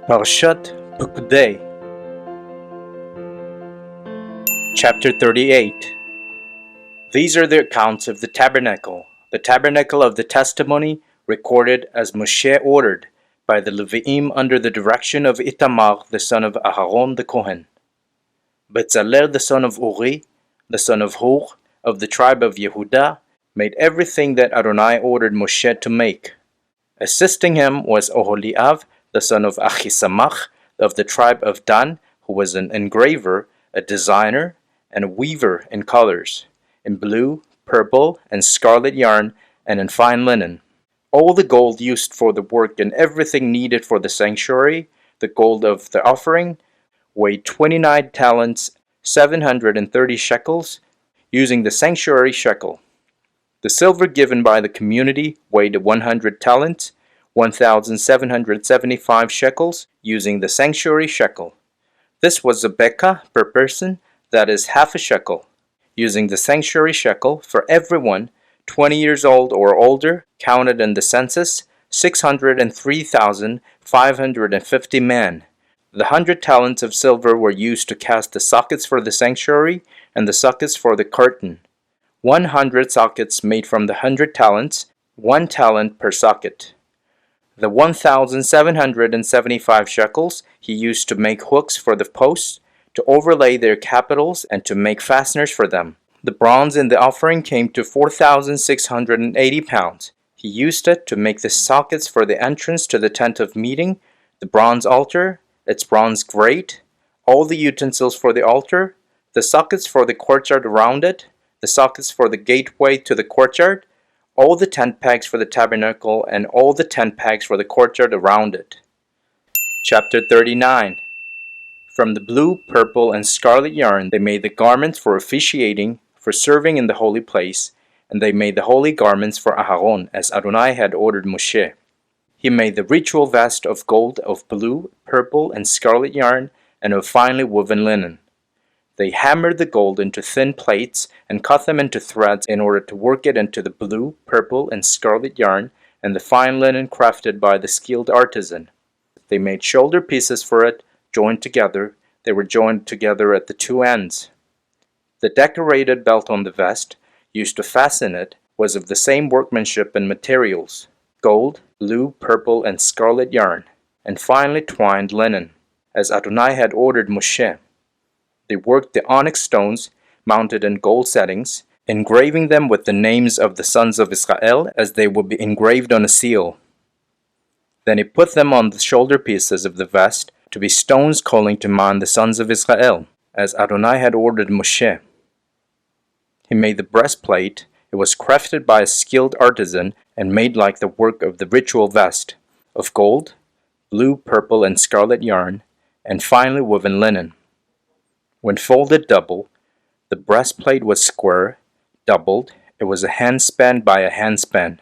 Parshat Pukudei, Chapter 38. These are the accounts of the tabernacle of the testimony, recorded as Moshe ordered by the Leviim under the direction of Itamar the son of Aharon the Kohen. Bezalel the son of Uri, the son of Hur, of the tribe of Yehudah, made everything that Adonai ordered Moshe to make. Assisting him was Oholiav, the son of Achisamach, of the tribe of Dan, who was an engraver, a designer, and a weaver in colors, in blue, purple, and scarlet yarn, and in fine linen. All the gold used for the work and everything needed for the sanctuary, the gold of the offering, weighed 29 talents, 730 shekels, using the sanctuary shekel. The silver given by the community weighed 100 talents, 1,775 shekels, using the sanctuary shekel. This was a bekah per person, that is half a shekel, using the sanctuary shekel for everyone 20 years old or older, counted in the census, 603,550 men. The 100 talents of silver were used to cast the sockets for the sanctuary and the sockets for the curtain. 100 sockets made from the 100 talents, 1 talent per socket. The 1,775 shekels he used to make hooks for the posts, to overlay their capitals, and to make fasteners for them. The bronze in the offering came to 4,680 pounds. He used it to make the sockets for the entrance to the tent of meeting, the bronze altar, its bronze grate, all the utensils for the altar, the sockets for the courtyard around it, the sockets for the gateway to the courtyard, all the tent pegs for the tabernacle, and all the tent pegs for the courtyard around it. Chapter 39. From the blue, purple, and scarlet yarn they made the garments for officiating, for serving in the holy place, and they made the holy garments for Aharon, as Adonai had ordered Moshe. He made the ritual vest of gold, of blue, purple, and scarlet yarn, and of finely woven linen. They hammered the gold into thin plates and cut them into threads in order to work it into the blue, purple, and scarlet yarn and the fine linen crafted by the skilled artisan. They made shoulder pieces for it, joined together. They were joined together at the two ends. The decorated belt on the vest, used to fasten it, was of the same workmanship and materials: gold, blue, purple, and scarlet yarn, and finely twined linen, as Adonai had ordered Moshe. They worked the onyx stones, mounted in gold settings, engraving them with the names of the sons of Israel as they would be engraved on a seal. Then he put them on the shoulder pieces of the vest to be stones calling to mind the sons of Israel, as Adonai had ordered Moshe. He made the breastplate. It was crafted by a skilled artisan and made like the work of the ritual vest, of gold, blue, purple, and scarlet yarn, and finely woven linen. When folded double, the breastplate was square, doubled. It was a handspan by a handspan.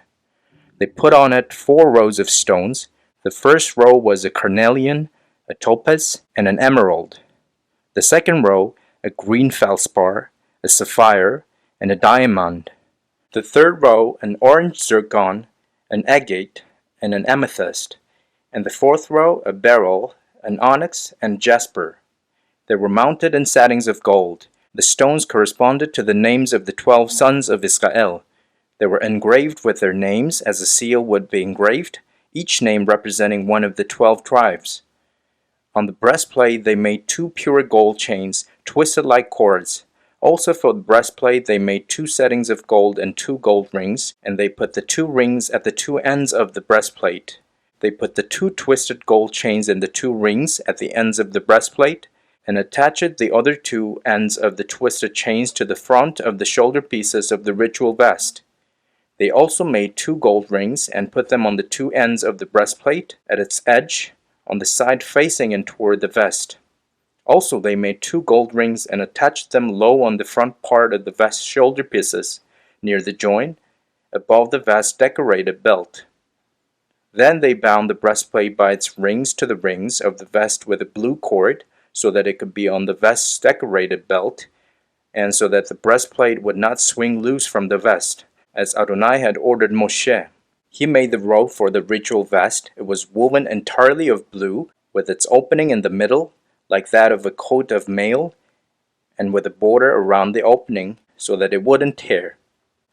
They put on it 4 rows of stones. The first row was a carnelian, a topaz, and an emerald. The second row, a green feldspar, a sapphire, and a diamond. The third row, an orange zircon, an agate, and an amethyst. And the fourth row, a beryl, an onyx, and jasper. They were mounted in settings of gold. The stones corresponded to the names of the 12 sons of Israel. They were engraved with their names as a seal would be engraved, each name representing one of the 12 tribes. On the breastplate they made 2 pure gold chains, twisted like cords. Also for the breastplate they made 2 settings of gold and 2 gold rings, and they put the 2 rings at the 2 ends of the breastplate. They put the 2 twisted gold chains and the 2 rings at the ends of the breastplate, and attached the other 2 ends of the twisted chains to the front of the shoulder pieces of the ritual vest. They also made 2 gold rings and put them on the 2 ends of the breastplate, at its edge, on the side facing and toward the vest. Also they made 2 gold rings and attached them low on the front part of the vest shoulder pieces, near the joint, above the vest decorated belt. Then they bound the breastplate by its rings to the rings of the vest with a blue cord, so that it could be on the vest's decorated belt, and so that the breastplate would not swing loose from the vest, as Adonai had ordered Moshe. He made the robe for the ritual vest. It was woven entirely of blue, with its opening in the middle, like that of a coat of mail, and with a border around the opening, so that it wouldn't tear.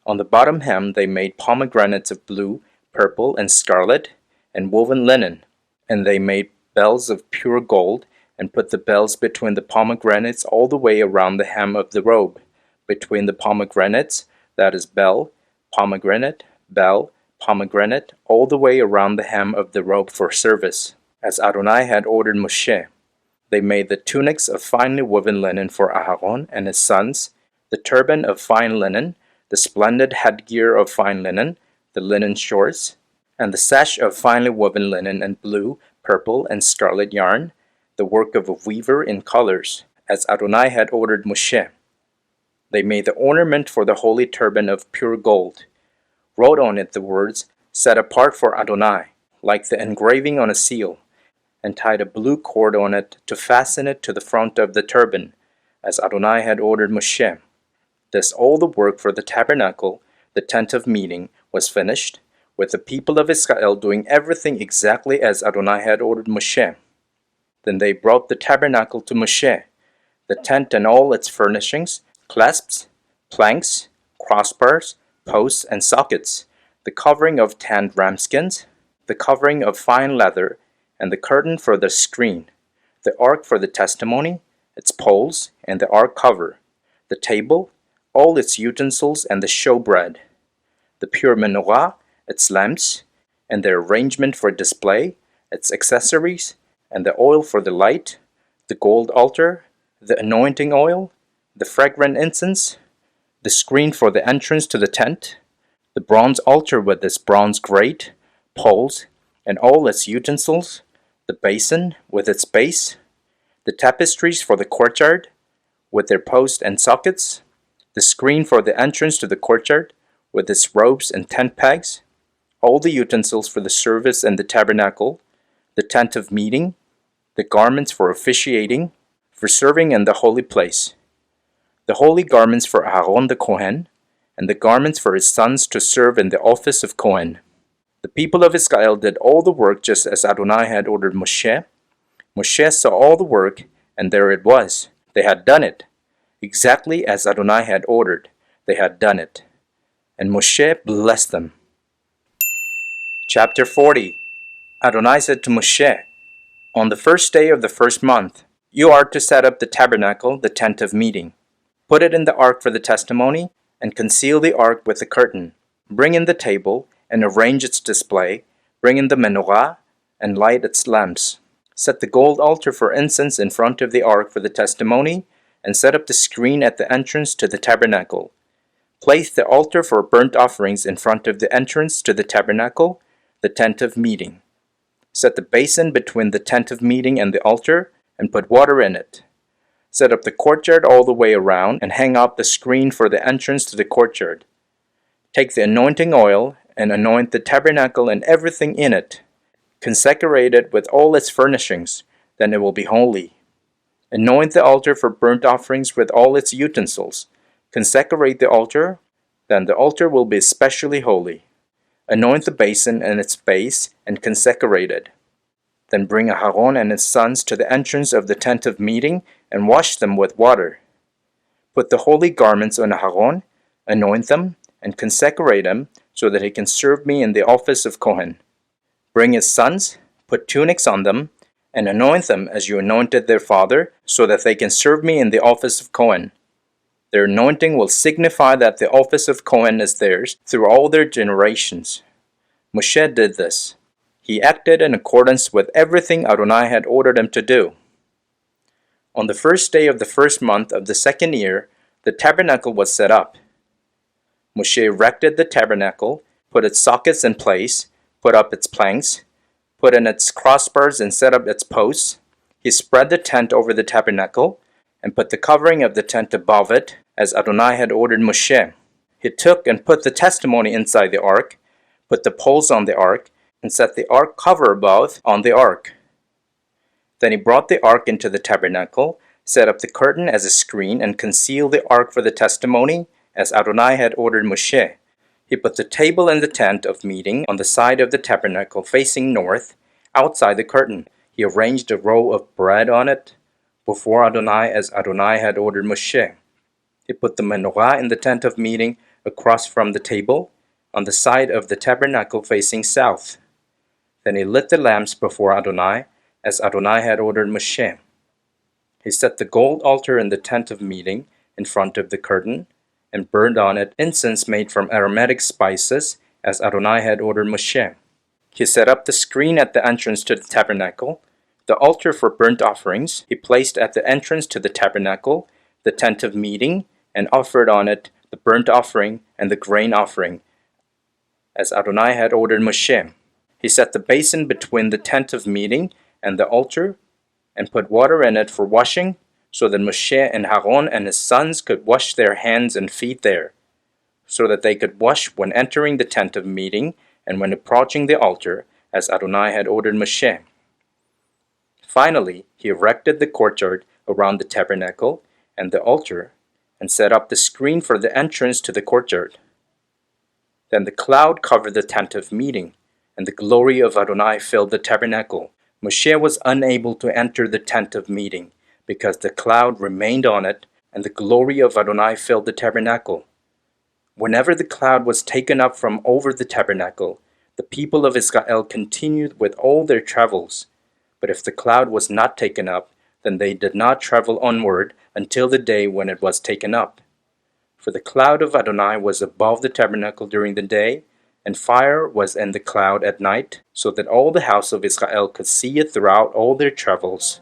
On the bottom hem they made pomegranates of blue, purple, and scarlet, and woven linen. And they made bells of pure gold, and put the bells between the pomegranates all the way around the hem of the robe. Between the pomegranates, that is bell, pomegranate, all the way around the hem of the robe for service, as Adonai had ordered Moshe. They made the tunics of finely woven linen for Aharon and his sons, the turban of fine linen, the splendid headgear of fine linen, the linen shorts, and the sash of finely woven linen and blue, purple, and scarlet yarn, the work of a weaver in colors, as Adonai had ordered Moshe. They made the ornament for the holy turban of pure gold, wrote on it the words, "Set apart for Adonai," like the engraving on a seal, and tied a blue cord on it to fasten it to the front of the turban, as Adonai had ordered Moshe. Thus all the work for the tabernacle, the tent of meeting, was finished, with the people of Israel doing everything exactly as Adonai had ordered Moshe. Then they brought the tabernacle to Moshe, the tent and all its furnishings, clasps, planks, crossbars, posts, and sockets, the covering of tanned ramskins, the covering of fine leather, and the curtain for the screen, the ark for the testimony, its poles, and the ark cover, the table, all its utensils, and the showbread, the pure menorah, its lamps, and their arrangement for display, its accessories, and the oil for the light, the gold altar, the anointing oil, the fragrant incense, the screen for the entrance to the tent, the bronze altar with its bronze grate, poles, and all its utensils, the basin with its base, the tapestries for the courtyard, with their posts and sockets, the screen for the entrance to the courtyard, with its ropes and tent pegs, all the utensils for the service in the tabernacle, the tent of meeting, the garments for officiating, for serving in the holy place, the holy garments for Aaron the Kohen, and the garments for his sons to serve in the office of Kohen. The people of Israel did all the work just as Adonai had ordered Moshe. Moshe saw all the work, and there it was. They had done it. Exactly as Adonai had ordered, they had done it. And Moshe blessed them. Chapter 40. Adonai said to Moshe, "On the first day of the first month, you are to set up the tabernacle, the tent of meeting. Put it in the ark for the testimony, and conceal the ark with the curtain. Bring in the table, and arrange its display. Bring in the menorah, and light its lamps. Set the gold altar for incense in front of the ark for the testimony, and set up the screen at the entrance to the tabernacle. Place the altar for burnt offerings in front of the entrance to the tabernacle, the tent of meeting. Set the basin between the tent of meeting and the altar, and put water in it. Set up the courtyard all the way around, and hang up the screen for the entrance to the courtyard. Take the anointing oil, and anoint the tabernacle and everything in it. Consecrate it with all its furnishings, then it will be holy. Anoint the altar for burnt offerings with all its utensils. Consecrate the altar, then the altar will be especially holy. Anoint the basin and its base, and consecrate it. Then bring Aaron and his sons to the entrance of the tent of meeting, and wash them with water. Put the holy garments on Aaron, anoint them, and consecrate him, so that he can serve me in the office of Kohen. Bring his sons, put tunics on them, and anoint them as you anointed their father, so that they can serve me in the office of Kohen. Their anointing will signify that the office of Kohen is theirs through all their generations." Moshe did this. He acted in accordance with everything Adonai had ordered him to do. On the first day of the first month of the second year, the tabernacle was set up. Moshe erected the tabernacle, put its sockets in place, put up its planks, put in its crossbars, and set up its posts. He spread the tent over the tabernacle, and put the covering of the tent above it, as Adonai had ordered Moshe. He took and put the testimony inside the ark, put the poles on the ark, and set the ark cover above on the ark. Then he brought the ark into the tabernacle, set up the curtain as a screen, and concealed the ark for the testimony, as Adonai had ordered Moshe. He put the table in the tent of meeting on the side of the tabernacle facing north, outside the curtain. He arranged a roll of bread on it before Adonai as Adonai had ordered Moshe. He put the menorah in the tent of meeting across from the table, on the side of the tabernacle facing south. Then he lit the lamps before Adonai, as Adonai had ordered Moshe. He set the gold altar in the tent of meeting in front of the curtain, and burned on it incense made from aromatic spices, as Adonai had ordered Moshe. He set up the screen at the entrance to the tabernacle. The altar for burnt offerings he placed at the entrance to the tabernacle, the tent of meeting, and offered on it the burnt offering and the grain offering, as Adonai had ordered Moshe. He set the basin between the tent of meeting and the altar, and put water in it for washing, so that Moshe and Aaron and his sons could wash their hands and feet there, so that they could wash when entering the tent of meeting and when approaching the altar, as Adonai had ordered Moshe. Finally, he erected the courtyard around the tabernacle and the altar, and set up the screen for the entrance to the courtyard. Then the cloud covered the tent of meeting, and the glory of Adonai filled the tabernacle. Moshe was unable to enter the tent of meeting, because the cloud remained on it, and the glory of Adonai filled the tabernacle. Whenever the cloud was taken up from over the tabernacle, the people of Israel continued with all their travels. But if the cloud was not taken up, then they did not travel onward until the day when it was taken up. For the cloud of Adonai was above the tabernacle during the day, and fire was in the cloud at night, so that all the house of Israel could see it throughout all their travels.